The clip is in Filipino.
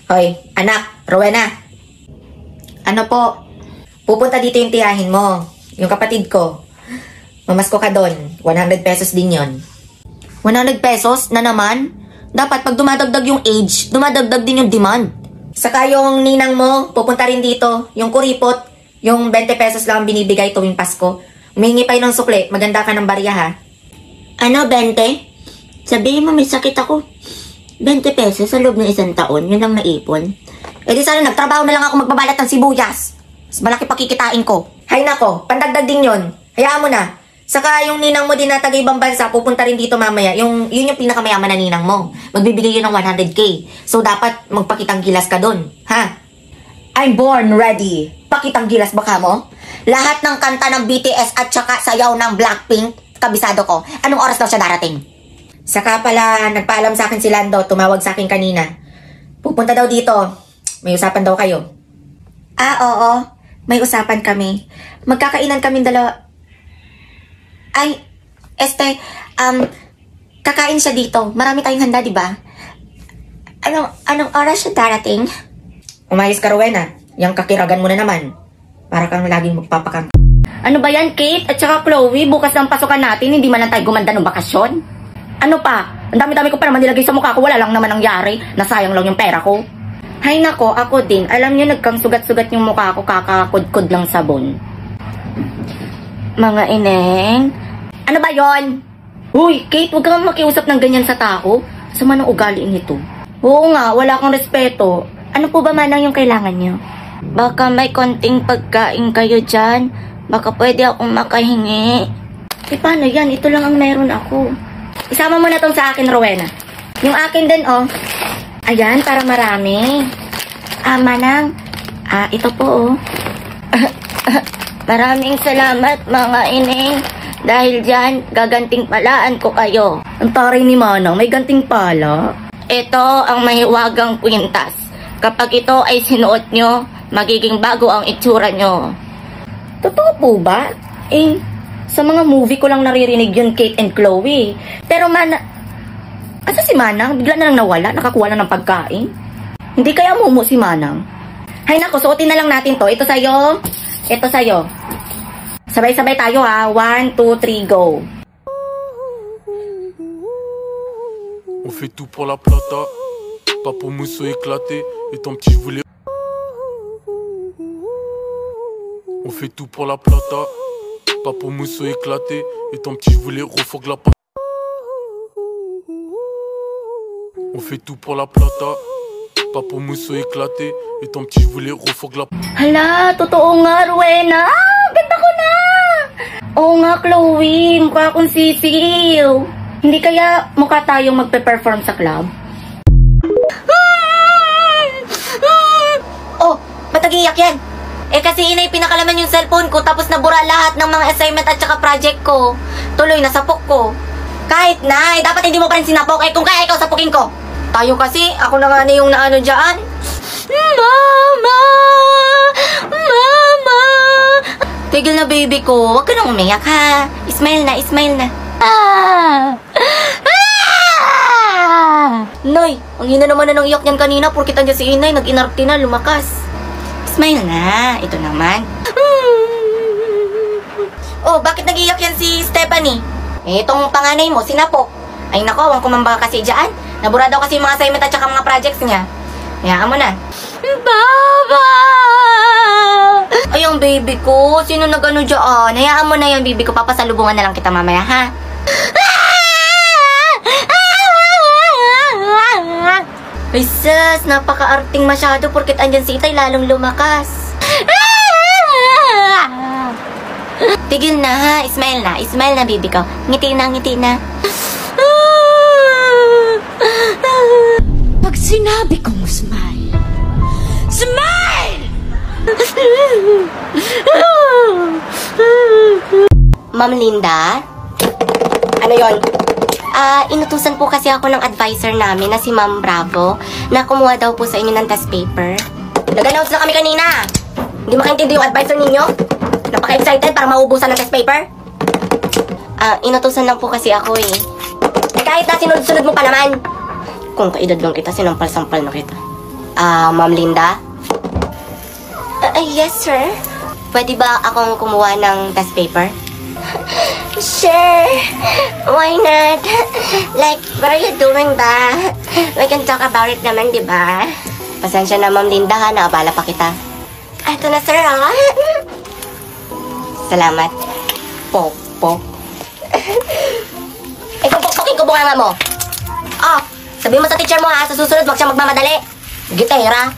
Hoy, anak, Rowena. Ano po? Pupunta dito yung tiyahin mo. Yung kapatid ko. Mamasko ka doon. 100 pesos din yon. 100 pesos na naman? Dapat pag dumadagdag yung age, dumadagdag din yung demand. Saka yung ninang mo, pupunta rin dito. Yung kuripot, yung 20 pesos lang ang binibigay tuwing Pasko. Humingi pa yun ng sukle. Maganda ka ng barya, ha? Ano, 20? Sabihin mo may sakit ako. 20 pesos sa loob ng isang taon, yun lang naipon. Eh di sana nagtrabaho na lang ako magbabalat ng sibuyas. Mas malaki pakikitain ko. Hay nako, pandagdag din yun. Hayaan mo na. Saka yung ninang mo din na taga ibang bansa, pupunta rin dito mamaya. Yun yung pinakamayaman na ninang mo. Magbibigay yun ng 100k. So dapat magpakitang gilas ka dun. Ha? I'm born ready. Pakitang gilas baka mo? Lahat ng kanta ng BTS at saka sayaw ng Blackpink, kabisado ko. Anong oras daw siya darating? Saka pala, nagpaalam sa akin si Lando, tumawag sa akin kanina. Pupunta daw dito. May usapan daw kayo. Ah, oo. May usapan kami. Magkakainan kami dalawa. Ay, kakain siya dito. Marami tayong handa, di ba? Anong oras siya darating? Umayos ka, Rowena. Yang kakiragan mo na naman. Para kang laging magpapakang. Ano ba yan, Kate? At saka Chloe, bukas ng pasukan natin, hindi man lang tayo gumanda ng bakasyon? Ano pa? Ang dami-dami ko pa naman nilagay sa mukha ko. Wala lang naman nangyari. Nasayang lang yung pera ko. Hay nako, ako din. Alam niyo, nagkang sugat-sugat yung mukha ko, kakakudkud lang sabon. Mga ineng. Ano ba yon? Huy, Kate, huwag kang makiusap ng ganyan sa tao. Sama ng ugali nito. Oo nga, wala kang respeto. Ano po ba manang yung kailangan niyo? Baka may konting pagkain kayo dyan. Baka pwede akong makahingi. Eh, paano yan? Ito lang ang meron ako. Isama mo na tong sa akin, Rowena. Yung akin din, oh. Ayan, para marami. Manang. Ito po, oh. Maraming salamat, mga ineng. Dahil dyan, gaganting palaan ko kayo. Ang taray ni Manang, may ganting pala. Ito ang mahiwagang kwintas. Kapag ito ay sinuot nyo, magiging bago ang itsura nyo. Totoo po ba? Eh, sa mga movie ko lang naririnig yun, Kate and Chloe. Pero asa si Manang? Bigla na lang nawala, nakakuha na ng pagkain. Hindi kaya mumu si Manang? Hay nako, suotin na lang natin to. Ito sa'yo, ito sa'yo. Sabay-sabay tayo ha. 1, 2, 3, go. On fait tout pour la plata, pas pour mousseau éclaté. Et ton petit je voulais. On fait tout pour la plata, pas pour mousseau éclaté. Et ton petit je voulais refogue la pâte. On fait tout pour la plata, pas pour mousseau éclaté. Et ton petit je voulais refogue la pâte. Hala, totoo nga, Rowena. Ganda ko na. Oo nga, Chloe. Mukha akong sisiw. Hindi kaya mukha tayong magpe-perform sa club? Oh, ba't nag-iiyak yan? Eh kasi inay pinakalaman yung cellphone ko tapos nabura lahat ng mga assignment at saka project ko. Tuloy nasapok ko. Kahit na, dapat hindi mo pa rin sinapok. Eh kung kaya ikaw sapukin ko. Tayo kasi, ako na nga na yung naano dyan. Mama! Mama! Tigil na baby ko, huwag ka nang umiyak ha. Smile na, smile na. Nay, ang hina naman na ng iyak niyan kanina. Porkit andyan si inay, nag-inarte na, lumakas. Smile na, ito naman. Oh, bakit nag-iyak yan si Stephanie? Eh, itong panganay mo, sinapok. Ay nako, ang kumamba kasi dyan. Nabura daw kasi yung mga assignment at saka mga projects niya. Hayaan mo na. Baba! Ay, ang baby ko. Sino nag-ano dyan? Hayaan mo na yan, baby ko. Papasalubungan na lang kita mamaya, ha? Ay, sus. Napaka-arting masyado porkit andyan si Itay lalong lumakas. Tigil na, ha? Smile na. Smile na, baby ko. Ngiti na, ngiti na. Pag sinabi kong smile, smile! Ma'am Linda? Ano yon? Inutusan po kasi ako ng advisor namin na si Ma'am Bravo na kumuha daw po sa inyo ng test paper. Nag-announce na kami kanina. Hindi makaintindi yung advisor ninyo? Napaka-excited para maubusan ng test paper? Inutusan lang po kasi ako eh. Kahit na sinunod-sunod mo pa naman. Kung kaedad lang kita, sinampal-sampal na kita. Ma'am Linda? Yes, sir. Pwede ba akong kumuha ng test paper? Sure. Why not? Like, what are you doing ba? We can talk about it naman, di ba? Pasensya na, Ma'am Linda, ha. Nakabala pa kita. Eto na, sir, ha? Salamat. Pok. Pupukpukin ko bunganga mo. Sabihin mo sa teacher mo, ha. Sa susunod, wag siya magmamadali. Gitera.